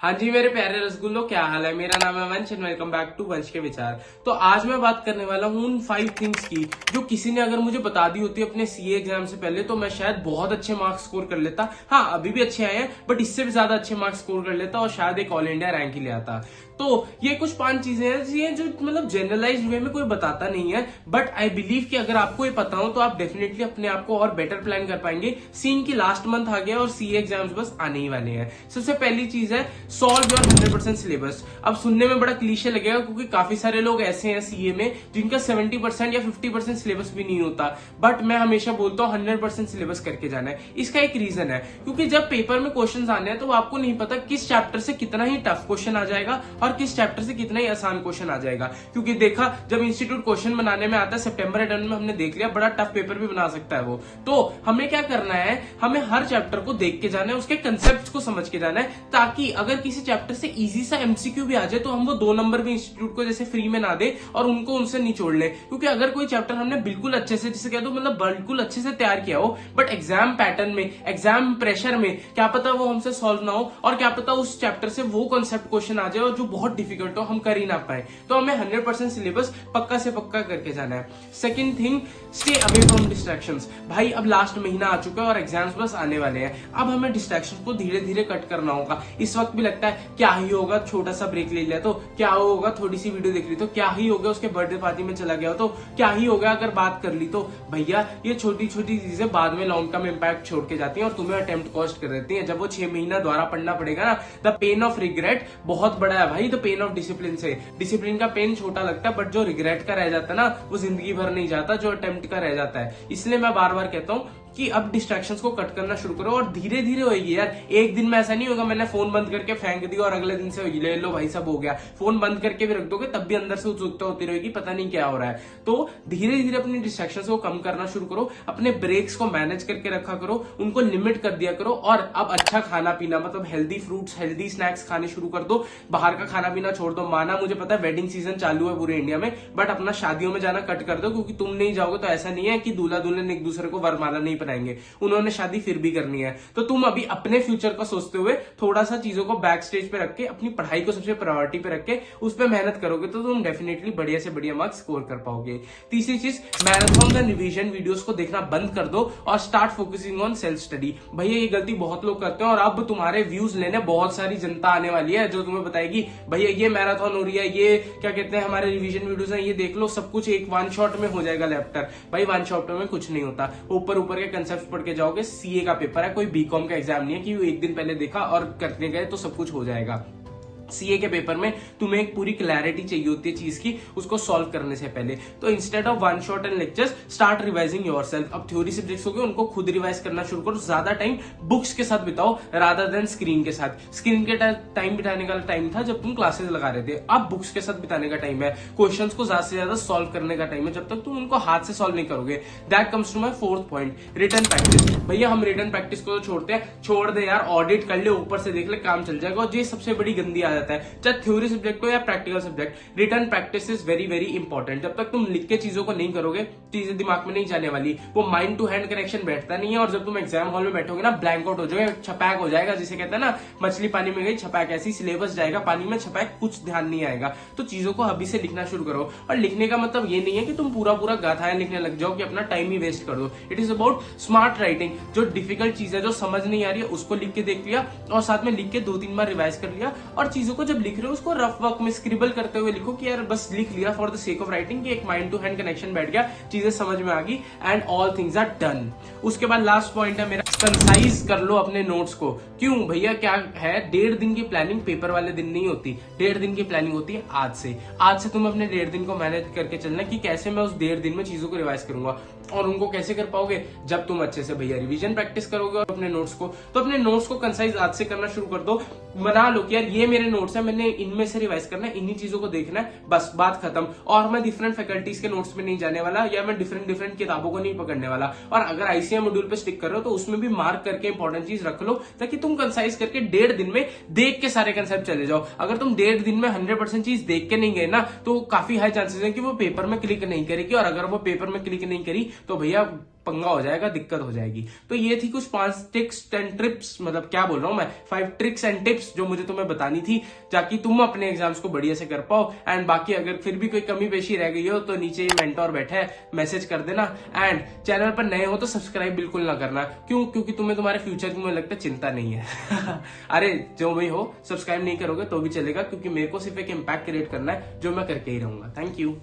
हाँ जी मेरे प्यारे रसगुल्लो, क्या हाल है। मेरा नाम है वंश एंड वेलकम बैक टू वंश के विचार। तो आज मैं बात करने वाला हूँ उन 5 थिंग्स की जो किसी ने अगर मुझे बता दी होती अपने सीए एग्जाम से पहले तो मैं शायद बहुत अच्छे मार्क्स स्कोर कर लेता। हाँ, अभी भी अच्छे आए हैं बट इससे भी ज्यादा अच्छे मार्क्स स्कोर कर लेता और शायद एक ऑल इंडिया रैंक ही ले आता। तो ये कुछ 5 चीजें हैं जो मतलब जनरलाइज्ड वे में कोई बताता नहीं है, बट आई बिलीव कि अगर आपको ये पता हो तो आप डेफिनेटली अपने आप को और बेटर प्लान कर पाएंगे। सीन की लास्ट मंथ आ गया और सीए एग्जाम्स बस आने ही वाले हैं। सबसे पहली चीज है सॉल्व योर 100% सिलेबस। अब सुनने में बड़ा क्लीशे लगेगा क्योंकि काफी सारे लोग ऐसे हैं सीए में जिनका 70% या 50% सिलेबस भी नहीं होता, बट मैं हमेशा बोलता हूँ 100% सिलेबस करके जाना है। इसका एक रीजन है क्योंकि जब पेपर में क्वेश्चन आने हैं तो आपको नहीं पता किस चैप्टर से कितना ही टफ क्वेश्चन आ जाएगा और किस चैप्टर से कितना ही आसान क्वेश्चन आ जाएगा। क्योंकि देखा, जब इंस्टीट्यूट क्वेश्चन बनाने में आता है सितंबर एंड में हमने देख लिया बड़ा टफ पेपर भी बना सकता है वो। तो हमें क्या करना है, हमें हर चैप्टर को देख के जाना है, उसके कंसेप्ट को समझ के जाना है, ताकि अगर किसी चैप्टर से इजी सा एमसीक्यू भी आ जाए तो हम वो 2 नंबर भी इंस्टीट्यूट को जैसे फ्री में ना दे और उनको उनसे निचोड़ ले। क्योंकि अगर कोई चैप्टर हमने बिल्कुल अच्छे से, जिसे कह दो मतलब बिल्कुल अच्छे से तैयार किया हो, बट एग्जाम पैटर्न में, एग्जाम प्रेशर में क्या पता वो हमसे सॉल्व ना हो और क्या पता उस चैप्टर से वो कॉन्सेप्ट क्वेश्चन आ जाए और जो बहुत डिफिकल्ट हो, हम कर ही ना पाए। तो हमें 100% सिलेबस पक्का से पक्का करके जाना है। Second thing, stay away from distractions. भाई अब लास्ट महीना आ चुका है और एग्जाम्स बस आने वाले हैं। अब हमें डिस्ट्रैक्शन को धीरे धीरे कट करना होगा। इस वक्त भी लगता है क्या ही होगा, छोटा सा ब्रेक ले लिया तो क्या होगा, थोड़ी सी वीडियो देख ली तो क्या ही होगा, उसके बर्थडे पार्टी में चला गया तो क्या ही होगा, अगर बात कर ली तो। भैया ये छोटी छोटी चीजें बाद में लॉन्ग टर्म इंपैक्ट छोड़ के जाती हैं और तुम्हें अटेम्प्ट कॉस्ट कर देती हैं। जब वो 6 महीना दोबारा पढ़ना पड़ेगा ना, द पेन ऑफ रिग्रेट बहुत बड़ा है भाई द पेन ऑफ डिसिप्लिन से। डिसिप्लिन का पेन छोटा लगता है बट जो रिग्रेट का रह जाता है ना वो जिंदगी भर नहीं जाता, जो अटेम्प्ट का रह जाता है। इसलिए मैं बार बार कहता हूँ कि अब डिस्ट्रैक्शंस को कट करना शुरू करो और धीरे धीरे होगी यार। एक दिन में ऐसा नहीं होगा मैंने फोन बंद करके फेंक दिया और अगले दिन से ले लो भाई सब हो गया। फोन बंद करके भी रख दोगे तब भी अंदर से उत्सुकता होती रहेगी, पता नहीं क्या हो रहा है। तो धीरे धीरे अपनी डिस्ट्रैक्शंस को कम करना शुरू करो, अपने ब्रेक्स को मैनेज करके रखा करो, उनको लिमिट कर दिया करो और अब अच्छा खाना पीना मतलब हेल्दी फ्रूट्स, हेल्दी स्नैक्स खाने शुरू कर दो। बाहर का खाना पीना छोड़ दो। माना मुझे पता है वेडिंग सीजन चालू है पूरे इंडिया में, बट अपना शादियों में जाना कट कर दो क्योंकि तुम नहीं जाओगे तो ऐसा नहीं है कि दूल्हा दुल्हन एक दूसरे को वरमाला नहीं पहनाएंगे, उन्होंने शादी फिर भी करनी है। तो तुम अभी अपने फ्यूचर का सोचते हुए थोड़ा सा चीजों को बैक स्टेज पे रख के अपनी पढ़ाई को सबसे प्रायोरिटी पे रख के उस पर मेहनत करोगे तो तुम डेफिनेटली बढ़िया से बढ़िया मार्क्स स्कोर कर पाओगे। तीसरी चीज, मैराथन एंड रिवीजन वीडियोस को देखना बंद कर दो और start focusing on self study. भैया ये गलती बहुत लोग करते हैं और अब तुम्हारे व्यूज लेने बहुत सारी जनता आने वाली है जो तुम्हें बताएगी भैया ये मैराथन हो रही है, ये क्या कहते हैं हमारे रिवीजन वीडियोस हैं, ये देख लो सब कुछ एक 1 शॉट में हो जाएगा लैपटॉप। भाई 1 शॉट में कुछ नहीं होता, ऊपर ऊपर के कंसेप्ट पढ़ के जाओगे। सीए का पेपर है, कोई बीकॉम का एग्जाम नहीं है कि एक दिन पहले देखा और करने गए तो सब कुछ हो जाएगा। सीए के पेपर में तुम्हें एक पूरी क्लैरिटी चाहिए होती है चीज की, उसको सॉल्व करने से पहले। तो instead of 1 shot and lectures start revising yourself. अब थ्योरी सब्जेक्ट्स हो गए उनको खुद रिवाइज करना शुरू करो। ज्यादा टाइम बुक्स के साथ बिताओ रादर देन स्क्रीन के साथ। स्क्रीन के टाइम बिताने का टाइम था जब तुम क्लासेस लगा रहे थे, अब बुक्स के साथ बिताने का टाइम है। क्वेश्चंस को ज्यादा से ज्यादा सॉल्व करने का टाइम है जब तक तुम उनको हाथ से सॉल्व नहीं करोगे। That comes to my 4th point, written practice. भैया हम रिटन प्रैक्टिस को तो छोड़ते हैं, छोड़ दे यार, ऑडिट कर ले, ऊपर से देख ले, काम चल जाएगा। और ये सबसे बड़ी गंदी आदत है, चाहे थ्योरी सब्जेक्ट हो या practical subject, written practice is very very important. जब तक तुम लिख के चीजों को नहीं करोगे चीजें दिमाग में नहीं जाने वाली, वो माइंड टू हैंड कनेक्शन बैठता नहीं है और जब तुम एग्जाम हॉल में बैठोगे ना ब्लैंक आउट हो जाओगे, छपैक हो जाएगा, जिसे कहते हैं ना मछली पानी में गई छपैक, ऐसी सिलेबस जाएगा पानी में, छपैक, कुछ ध्यान नहीं आएगा। तो चीजों को अभी से लिखना शुरू करो। और लिखने का मतलब ये नहीं है कि तुम पूरा पूरा गाथाएं लिखने लग जाओ कि अपना टाइम ही वेस्ट कर दो। It is about smart writing. जो डिफिकल्ट चीज है, जो समझ नहीं आ रही है, उसको लिख के देख लिया और साथ में लिख के 2-3 बार रिवाइज कर लिया। और चीजों को जब लिख रहे हो उसको रफ वर्क में स्क्रिबल करते हुए लिखो कि यार बस लिख लिया for the sake of writing, कि एक माइंड टू हैंड कनेक्शन बैठ गया, चीजें समझ में आ गई and all things are done. उसके बाद लास्ट पॉइंट है मेरा, कंसाइज कर लो अपने नोट्स को। क्यों भैया, क्या है, 1.5 दिन की प्लानिंग पेपर वाले दिन नहीं होती, 1.5 दिन की प्लानिंग होती है आज से। आज से तुम अपने 1.5 दिन को मैनेज करके चलना कि कैसे मैं उस 1.5 दिन में चीजों को रिवाइज करूंगा। और उनको कैसे कर पाओगे, जब तुम अच्छे से भैया रिवीजन प्रैक्टिस करोगे और अपने नोट्स को, तो अपने नोट्स को कंसाइज आज से करना शुरू कर दो। बना लो कि यार ये मेरे नोट्स है, मैंने इनमें से रिवाइज करना है, इन्हीं चीजों को देखना है, बस बात खत्म। और मैं डिफरेंट फैकल्टीज के नोट्स में नहीं जाने वाला या मैं डिफरेंट किताबों को नहीं पकड़ने वाला। और अगर आईसीएम मॉड्यूल पे स्टिक कर रहे हो तो उसमें भी मार्क करके इंपॉर्टेंट चीज रख लो ताकि तुम कंसाइज करके 1.5 दिन में देख के सारे कंसेप्ट चले जाओ। अगर तुम 1.5 दिन में 100% चीज देख के नहीं गए ना तो काफी हाई चांसेस है कि वो पेपर में क्लिक नहीं करेगी, और अगर वो पेपर में क्लिक नहीं करी तो भैया पंगा हो जाएगा, दिक्कत हो जाएगी। तो ये थी कुछ 5 ट्रिक्स एंड टिप्स, मतलब क्या बोल रहा हूं मैं, 5 ट्रिक्स एंड टिप्स जो मुझे तुम्हें बतानी थी, ताकि तुम अपने एग्जाम्स को बढ़िया से कर पाओ। एंड बाकी अगर फिर भी कोई कमी पेशी रह गई हो तो नीचे ये मेंटोर बैठा है, मैसेज कर देना। एंड चैनल पर नए हो तो सब्सक्राइब बिल्कुल ना करना, क्यों? क्योंकि तुम्हें तुम्हारे फ्यूचर की मुझे लगता है चिंता नहीं है। अरे जो भी हो, सब्सक्राइब नहीं करोगे तो भी चलेगा, क्योंकि मेरे को सिर्फ एक इम्पैक्ट क्रिएट करना है जो मैं करके ही रहूंगा। Thank you.